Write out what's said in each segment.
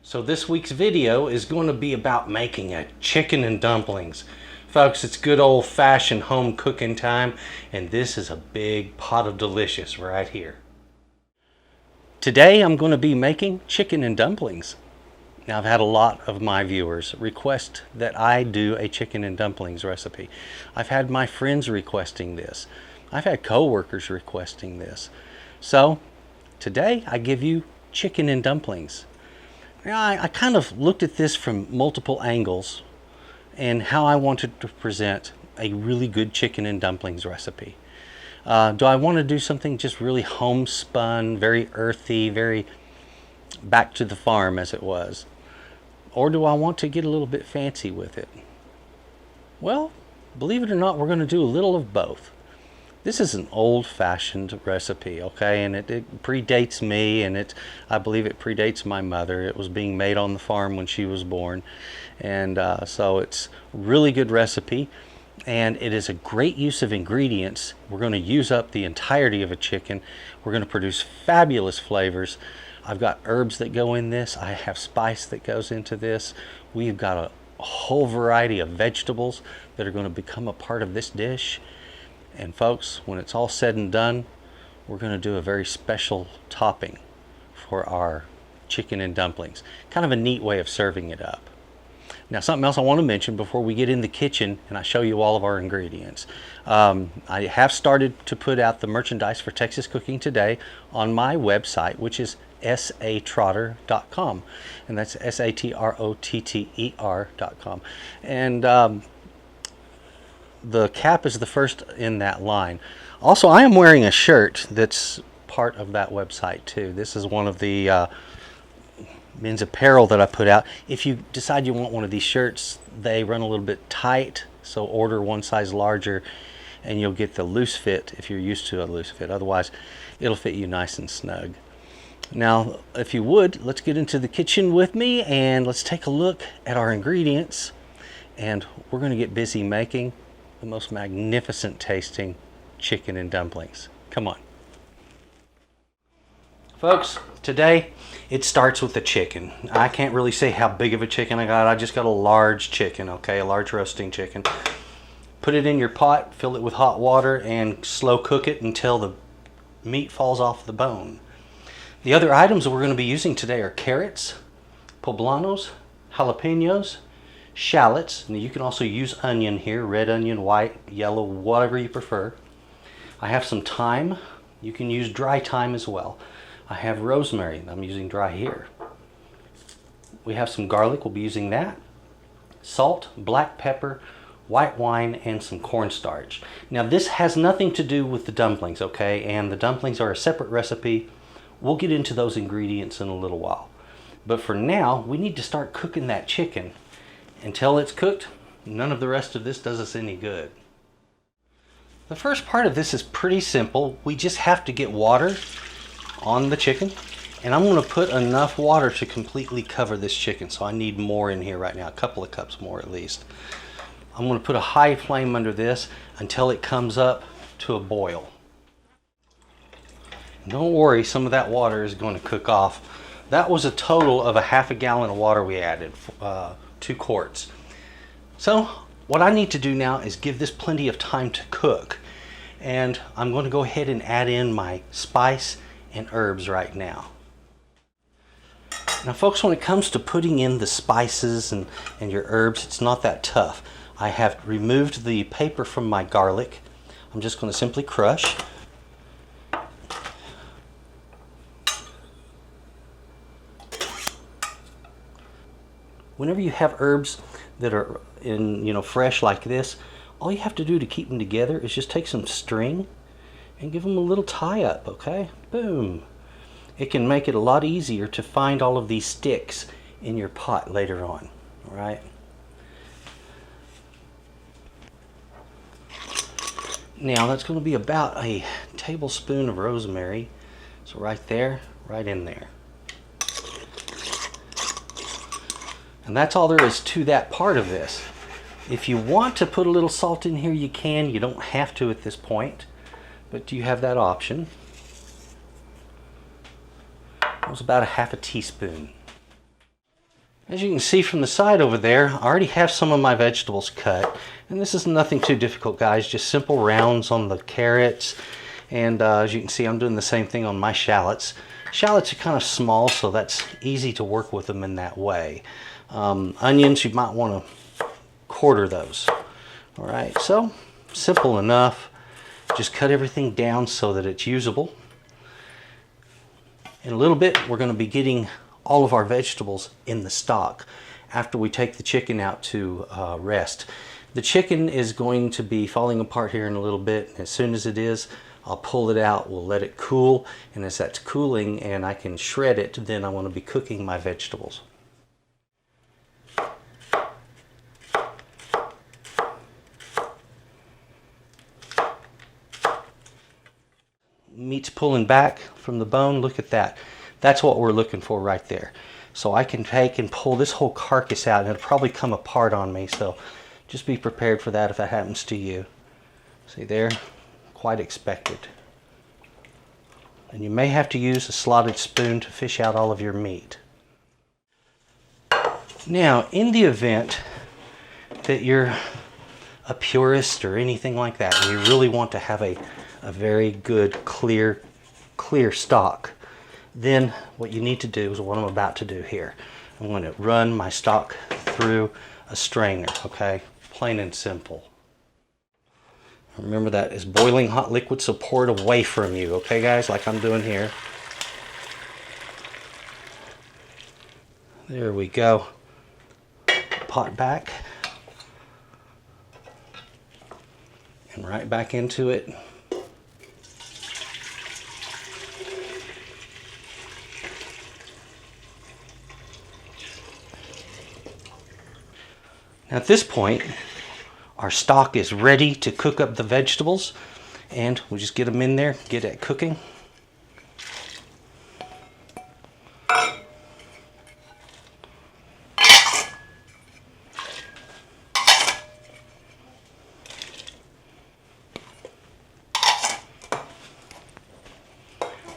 So this week's video is going to be about making a chicken and dumplings. Folks, it's good old-fashioned home cooking time, and this is a big pot of delicious right here. Today I'm going to be making chicken and dumplings. Now, I've had a lot of my viewers request that I do a chicken and dumplings recipe. I've had my friends requesting this. I've had co-workers requesting this. So today I give you chicken and dumplings. Now, I kind of looked at this from multiple angles and how I wanted to present a really good chicken and dumplings recipe. Do I want to do something just really homespun, very earthy, very back to the farm as it was? Or do I want to get a little bit fancy with it? Well, believe it or not, we're going to do a little of both. This is an old-fashioned recipe, okay, and it predates me, and I believe it predates my mother. It was being made on the farm when she was born, and so it's a really good recipe, and it is a great use of ingredients. We're going to use up the entirety of a chicken. We're going to produce fabulous flavors. I've got herbs that go in this. I have spice that goes into this. We've got a whole variety of vegetables that are going to become a part of this dish. And folks, when it's all said and done, we're going to do a very special topping for our chicken and dumplings. Kind of a neat way of serving it up. Now, something else I want to mention before we get in the kitchen and I show you all of our ingredients. I have started to put out the merchandise for Texas Cooking Today on my website, which is S.A.Trotter.com, and that's S-A-T-R-O-T-T-E-R.com. And the cap is the first in that line. Also, I am wearing a shirt that's part of that website too. This is one of the men's apparel that I put out. If you decide you want one of these shirts, they run a little bit tight, so order one size larger and you'll get the loose fit if you're used to a loose fit. Otherwise, it'll fit you nice and snug. Now, if you would, let's get into the kitchen with me and let's take a look at our ingredients, and we're going to get busy making the most magnificent tasting chicken and dumplings. Come on. Folks, today it starts with the chicken. I can't really say how big of a chicken I got. I just got a large chicken, okay, a large roasting chicken. Put it in your pot, fill it with hot water, and slow cook it until the meat falls off the bone. The other items that we're going to be using today are carrots, poblanos, jalapenos, shallots, and you can also use onion here, red onion, white, yellow, whatever you prefer. I have some thyme. You can use dry thyme as well. I have rosemary. I'm using dry here. We have some garlic. We'll be using that. Salt, black pepper, white wine, and some cornstarch. Now, this has nothing to do with the dumplings, okay? And the dumplings are a separate recipe. We'll get into those ingredients in a little while. But for now, we need to start cooking that chicken. Until it's cooked, none of the rest of this does us any good. The first part of this is pretty simple. We just have to get water on the chicken, and I'm going to put enough water to completely cover this chicken, so I need more in here right now, a couple of cups more at least. I'm going to put a high flame under this until it comes up to a boil. Don't worry, some of that water is going to cook off. That was a total of a half a gallon of water we added, 2 quarts. So what I need to do now is give this plenty of time to cook, and I'm going to go ahead and add in my spice and herbs right now. Now folks, when it comes to putting in the spices and your herbs, it's not that tough. I have removed the paper from my garlic. I'm just going to simply crush. Whenever you have herbs that are fresh like this, all you have to do to keep them together is just take some string and give them a little tie up, okay? Boom. It can make it a lot easier to find all of these sticks in your pot later on, all right? Now that's going to be about a tablespoon of rosemary. So right there, right in there. And that's all there is to that part of this. If you want to put a little salt in here, you can. You don't have to at this point, but you have that option. It was about a half a teaspoon. As you can see from the side over there, I already have some of my vegetables cut. And this is nothing too difficult, guys, just simple rounds on the carrots. And as you can see, I'm doing the same thing on my shallots. Shallots are kind of small, so that's easy to work with them in that way. Onions, you might want to quarter those. All right, so simple enough. Just cut everything down so that it's usable. In a little bit, we're going to be getting all of our vegetables in the stock after we take the chicken out to rest. The chicken is going to be falling apart here in a little bit. As soon as it is, I'll pull it out, we'll let it cool, and as that's cooling and I can shred it, then I want to be cooking my vegetables. Meat's pulling back from the bone, look at that. That's what we're looking for right there. So I can take and pull this whole carcass out and it'll probably come apart on me, so just be prepared for that if that happens to you. See there? Quite expected. And you may have to use a slotted spoon to fish out all of your meat. Now, in the event that you're a purist or anything like that, and you really want to have a very good, clear stock, then what you need to do is what I'm about to do here. I'm going to run my stock through a strainer, okay? Plain and simple. Remember that is boiling hot liquid, so pour it away from you, okay guys, like I'm doing here. There we go. Pot back. And right back into it. Now at this point, our stock is ready to cook up the vegetables, and we'll just get them in there, get it cooking.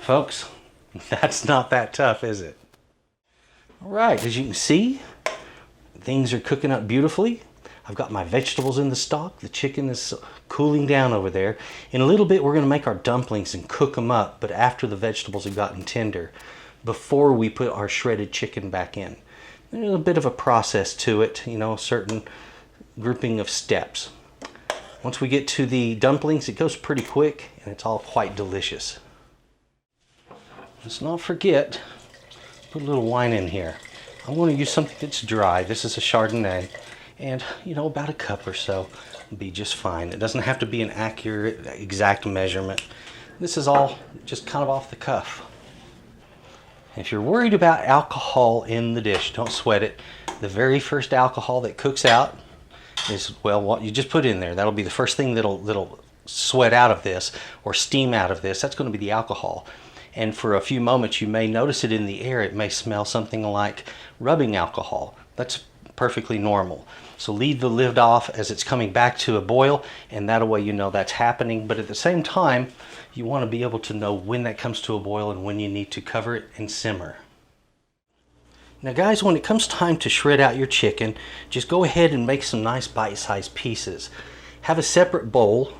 Folks, that's not that tough, is it? All right, as you can see, things are cooking up beautifully. I've got my vegetables in the stock. The chicken is cooling down over there. In a little bit, we're going to make our dumplings and cook them up, but after the vegetables have gotten tender, before we put our shredded chicken back in. There's a bit of a process to it, you know, a certain grouping of steps. Once we get to the dumplings, it goes pretty quick, and it's all quite delicious. Let's not forget, put a little wine in here. I'm going to use something that's dry. This is a Chardonnay. And, you know, about a cup or so will be just fine. It doesn't have to be an accurate, exact measurement. This is all just kind of off the cuff. If you're worried about alcohol in the dish, don't sweat it. The very first alcohol that cooks out is, well, what you just put in there. That'll be the first thing that'll sweat out of this or steam out of this. That's going to be the alcohol. And for a few moments, you may notice it in the air. It may smell something like rubbing alcohol. That's perfectly normal. So leave the lid off as it's coming back to a boil, and that way you know that's happening. But at the same time, you want to be able to know when that comes to a boil and when you need to cover it and simmer. Now guys, when it comes time to shred out your chicken, just go ahead and make some nice bite-sized pieces. Have a separate bowl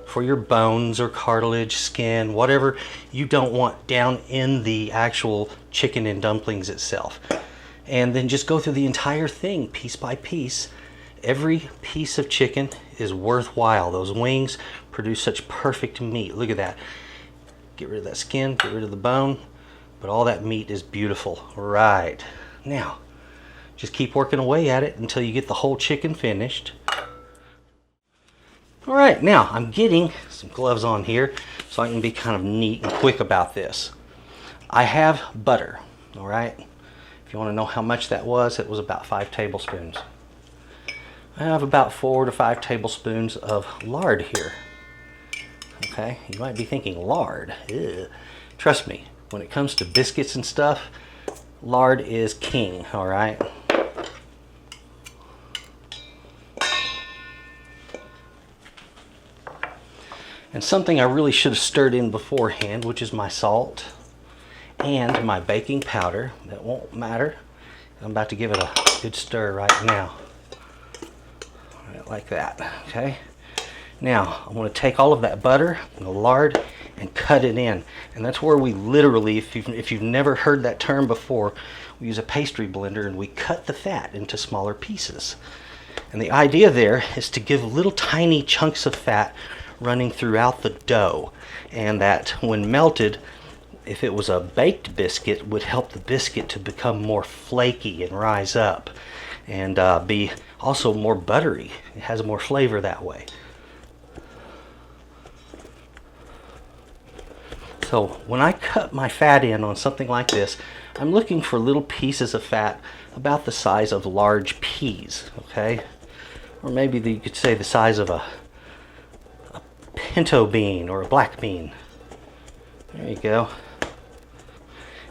for your bones or cartilage, skin, whatever you don't want down in the actual chicken and dumplings itself. And then just go through the entire thing piece by piece. Every piece of chicken is worthwhile. Those wings produce such perfect meat. Look at that. Get rid of that skin, get rid of the bone, but all that meat is beautiful. Right. Now, just keep working away at it until you get the whole chicken finished. All right, now I'm getting some gloves on here so I can be kind of neat and quick about this. I have butter, all right? If you want to know how much that was, it was about 5 tablespoons. I have about 4 to 5 tablespoons of lard here. Okay, you might be thinking lard. Ew. Trust me, when it comes to biscuits and stuff, lard is king, all right? And something I really should have stirred in beforehand, which is my salt and my baking powder. That won't matter I'm about to give it a good stir right now. Right, like that, okay? Now, I'm going to take all of that butter and the lard and cut it in. And that's where we literally, if you've never heard that term before, we use a pastry blender and we cut the fat into smaller pieces. And the idea there is to give little tiny chunks of fat running throughout the dough. And that when melted, if it was a baked biscuit, would help the biscuit to become more flaky and rise up. And be also more buttery. It has more flavor that way. So when I cut my fat in on something like this, I'm looking for little pieces of fat about the size of large peas, okay? Or maybe you could say the size of a pinto bean or a black bean. There you go.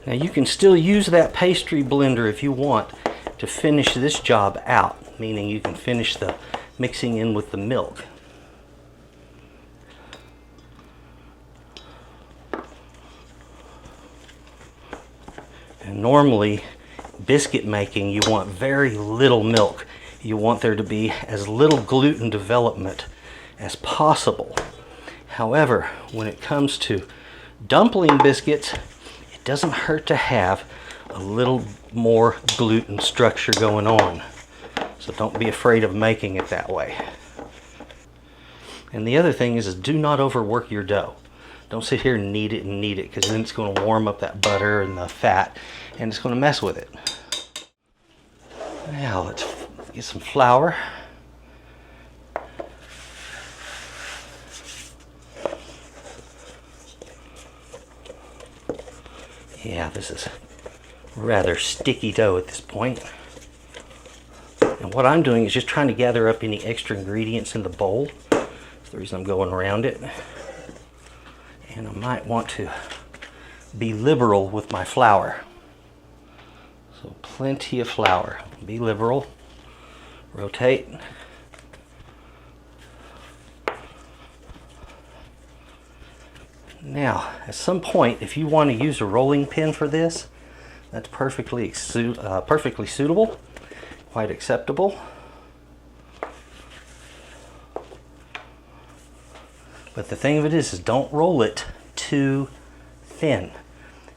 Now you can still use that pastry blender if you want to finish this job out, meaning you can finish the mixing in with the milk. And normally, biscuit making, you want very little milk. You want there to be as little gluten development as possible. However, when it comes to dumpling biscuits, it doesn't hurt to have a little more gluten structure going on. So don't be afraid of making it that way. And the other thing is do not overwork your dough. Don't sit here and knead it, because then it's going to warm up that butter and the fat, and it's going to mess with it. Now let's get some flour. Yeah, this is rather sticky dough at this point. And what I'm doing is just trying to gather up any extra ingredients in the bowl. That's the reason I'm going around it. And I might want to be liberal with my flour. So plenty of flour. Be liberal. Rotate. Now, at some point, if you want to use a rolling pin for this, that's perfectly suitable, quite acceptable. But the thing of it is don't roll it too thin.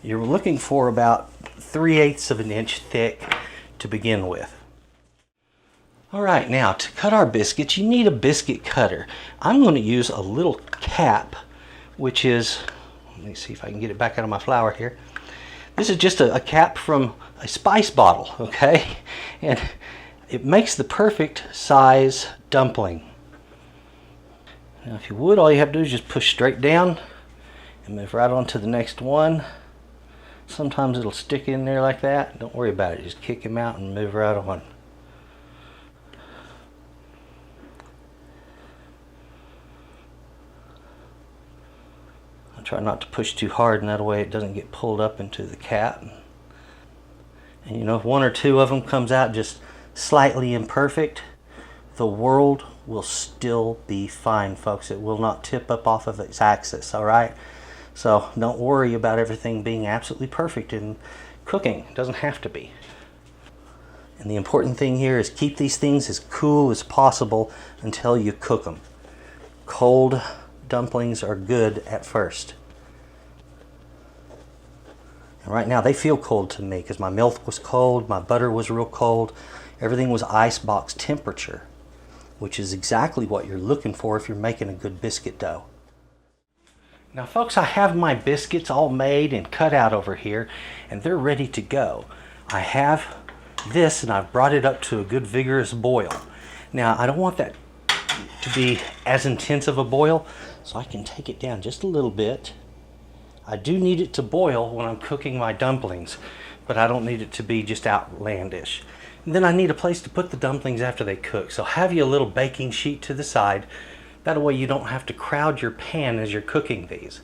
You're looking for about 3/8 of an inch thick to begin with. All right, now to cut our biscuits, you need a biscuit cutter. I'm going to use a little cap, which is, let me see if I can get it back out of my flour here. This is just a cap from a spice bottle, okay? And it makes the perfect size dumpling. Now if you would, all you have to do is just push straight down and move right on to the next one. Sometimes it'll stick in there like that. Don't worry about it. Just kick him out and move right on. I try not to push too hard, and that way it doesn't get pulled up into the cap. And you know, if one or two of them comes out just slightly imperfect, the world will still be fine, folks. It will not tip up off of its axis, all right? So don't worry about everything being absolutely perfect in cooking. It doesn't have to be. And the important thing here is keep these things as cool as possible until you cook them. Cold dumplings are good at first. And right now they feel cold to me because my milk was cold, my butter was real cold, everything was icebox temperature, which is exactly what you're looking for if you're making a good biscuit dough. Now folks, I have my biscuits all made and cut out over here, and they're ready to go. I have this and I've brought it up to a good vigorous boil. Now I don't want that to be as intense of a boil, so I can take it down just a little bit. I do need it to boil when I'm cooking my dumplings, but I don't need it to be just outlandish. And then I need a place to put the dumplings after they cook, so have you a little baking sheet to the side. That way you don't have to crowd your pan as you're cooking these.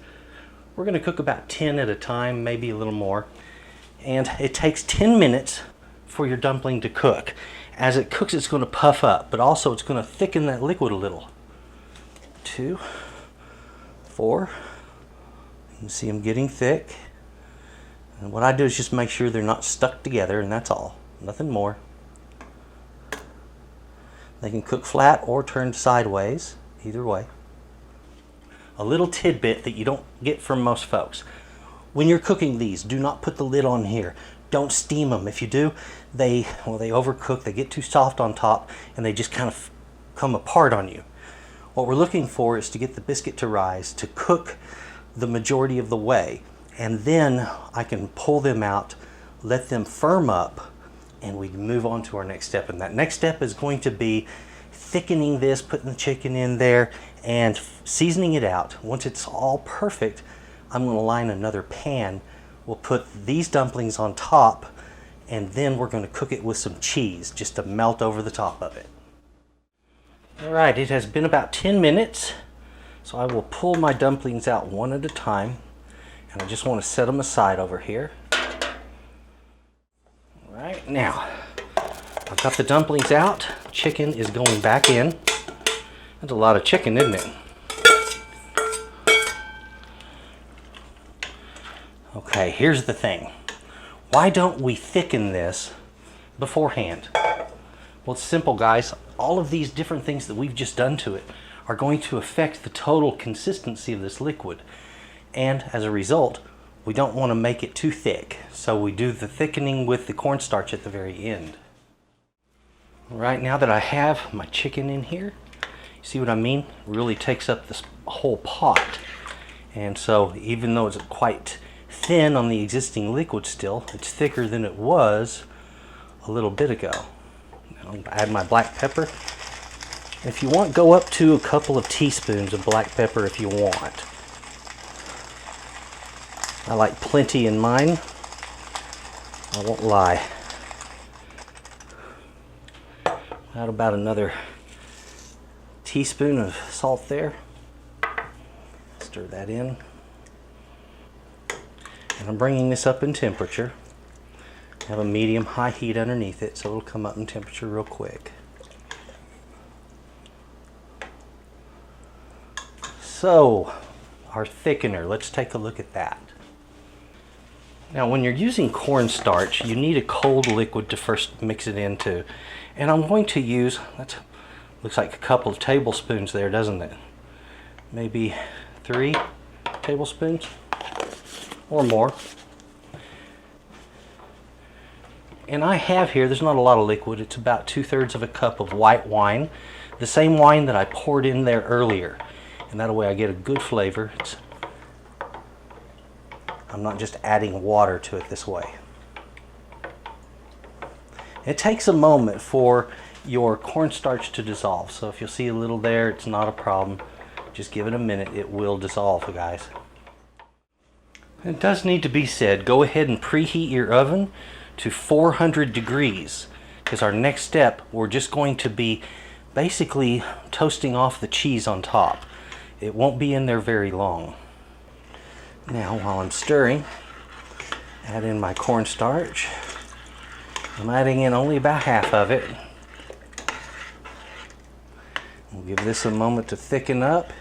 We're going to cook about 10 at a time, maybe a little more. And it takes 10 minutes for your dumpling to cook. As it cooks, it's going to puff up, but also it's going to thicken that liquid a little. 2, 4. You can see them getting thick. And what I do is just make sure they're not stuck together, and that's all. nothing more. They can cook flat or turned sideways, either way. A little tidbit that you don't get from most folks. When you're cooking these, do not put the lid on here. Don't steam them. If you do, they overcook, they get too soft on top, and they just kind of come apart on you. What we're looking for is to get the biscuit to rise, to cook the majority of the way, and then I can pull them out, let them firm up, and we can move on to our next step. And that next step is going to be thickening this, putting the chicken in there, and seasoning it out. Once it's all perfect, I'm going to line another pan. We'll put these dumplings on top, and then we're going to cook it with some cheese just to melt over the top of it. All right, it has been about 10 minutes, so I will pull my dumplings out one at a time, and I just want to set them aside over here. All right, now I've got the dumplings out. Chicken is going back in. That's a lot of chicken, isn't it? Okay, here's the thing. Why don't we thicken this beforehand? Well, it's simple, guys. All of these different things that we've just done to it are going to affect the total consistency of this liquid. And as a result, we don't want to make it too thick. So we do the thickening with the cornstarch at the very end. Right now that I have my chicken in here, see what I mean? It really takes up this whole pot. And so even though it's quite thin on the existing liquid still, it's thicker than it was a little bit ago. Now I'll add my black pepper. If you want, go up to a couple of teaspoons of black pepper if you want. I like plenty in mine. I won't lie. Add about another teaspoon of salt there. Stir that in. And I'm bringing this up in temperature. I have a medium-high heat underneath it, so it'll come up in temperature real quick. So, our thickener, let's take a look at that. Now, when you're using cornstarch, you need a cold liquid to first mix it into. And I'm going to use, that looks like a couple of tablespoons there, doesn't it? Maybe 3 tablespoons or more. And I have here, there's not a lot of liquid, it's about 2/3 of a cup of white wine. The same wine that I poured in there earlier. And that way I get a good flavor. I'm not just adding water to it this way. It takes a moment for your cornstarch to dissolve. So if you'll see a little there, it's not a problem. Just give it a minute, it will dissolve, guys. It does need to be said, go ahead and preheat your oven to 400 degrees, because our next step, we're just going to be basically toasting off the cheese on top. It won't be in there very long. Now, while I'm stirring, add in my cornstarch. I'm adding in only about half of it. We'll give this a moment to thicken up.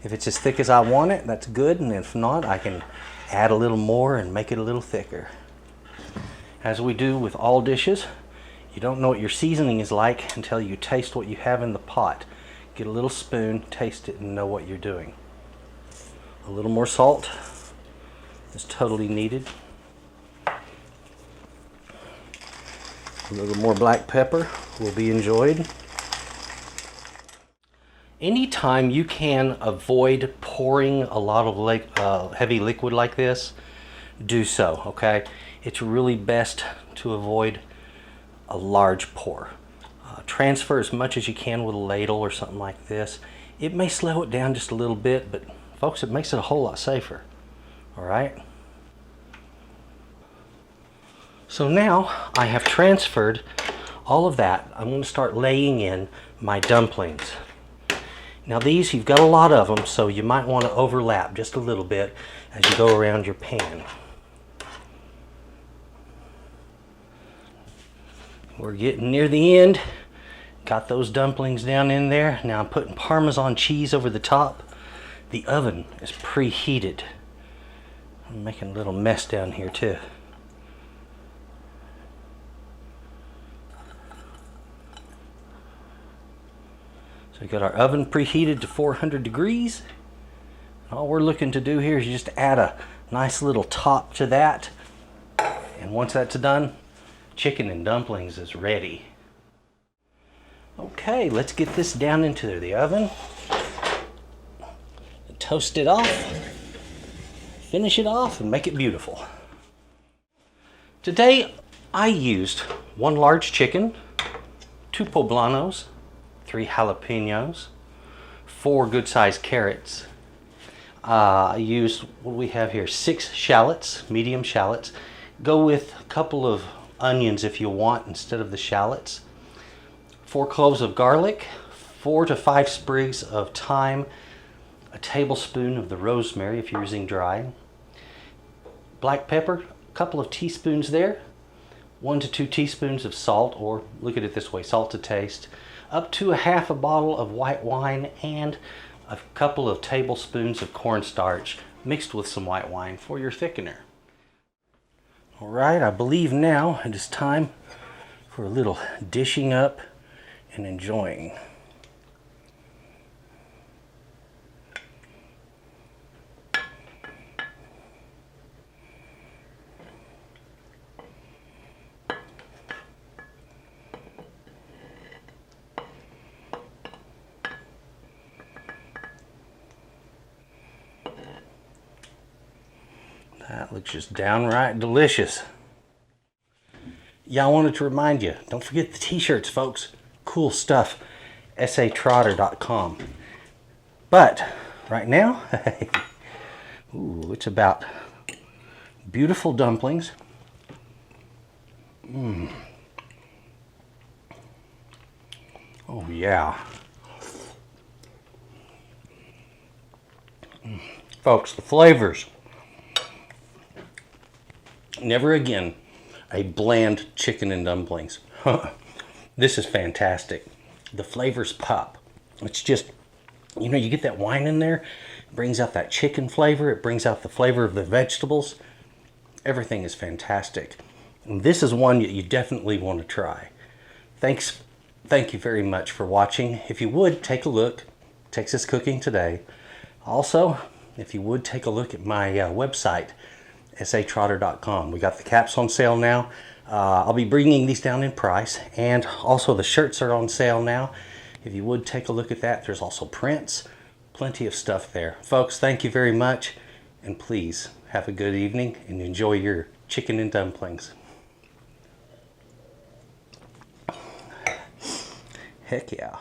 If it's as thick as I want it, that's good, and if not, I can add a little more and make it a little thicker. As we do with all dishes, you don't know what your seasoning is like until you taste what you have in the pot. Get a little spoon, taste it, and know what you're doing. A little more salt is totally needed. A little more black pepper will be enjoyed. Anytime you can avoid pouring a lot of heavy liquid like this, do so, okay? It's really best to avoid a large pour. Transfer as much as you can with a ladle or something like this. It may slow it down just a little bit, but folks, it makes it a whole lot safer. All right? So now I have transferred all of that. I'm going to start laying in my dumplings. Now these, you've got a lot of them, so you might want to overlap just a little bit as you go around your pan. We're getting near the end. Got those dumplings down in there. Now I'm putting Parmesan cheese over the top. The oven is preheated. I'm making a little mess down here too. we got our oven preheated to 400 degrees. All we're looking to do here is just add a nice little top to that. And once that's done, chicken and dumplings is ready. Okay, let's get this down into the oven. Toast it off, finish it off, and make it beautiful. Today, I used 1 large chicken, 2 poblanos, 3 jalapenos, 4 good-sized carrots. I used, what do we have here, 6 shallots, medium shallots. Go with a couple of onions if you want instead of the shallots. 4 cloves of garlic, 4 to 5 sprigs of thyme, a tablespoon of the rosemary if you're using dry, black pepper, a couple of teaspoons there, 1 to 2 teaspoons of salt, or look at it this way, salt to taste, up to a half a bottle of white wine, and a couple of tablespoons of cornstarch mixed with some white wine for your thickener. All right, I believe now it is time for a little dishing up and enjoying. That looks just downright delicious. Yeah, I wanted to remind you, don't forget the t-shirts, folks. Cool stuff. S.A.Trotter.com. But right now, ooh, it's about beautiful dumplings. Oh yeah. Folks, the flavors. Never again a bland chicken and dumplings. This is fantastic. The flavors pop. It's just, you know, you get that wine in there, it brings out that chicken flavor, it brings out the flavor of the vegetables. Everything is fantastic. And this is one that you definitely want to try. Thank you very much for watching. If you would, take a look. Texas Cooking Today. Also, if you would, take a look at my website, S.A.Trotter.com. We got the caps on sale now. I'll be bringing these down in price, and also the shirts are on sale now. If you would take a look at that, there's also prints, plenty of stuff there. Folks, thank you very much, and please have a good evening and enjoy your chicken and dumplings. Heck yeah.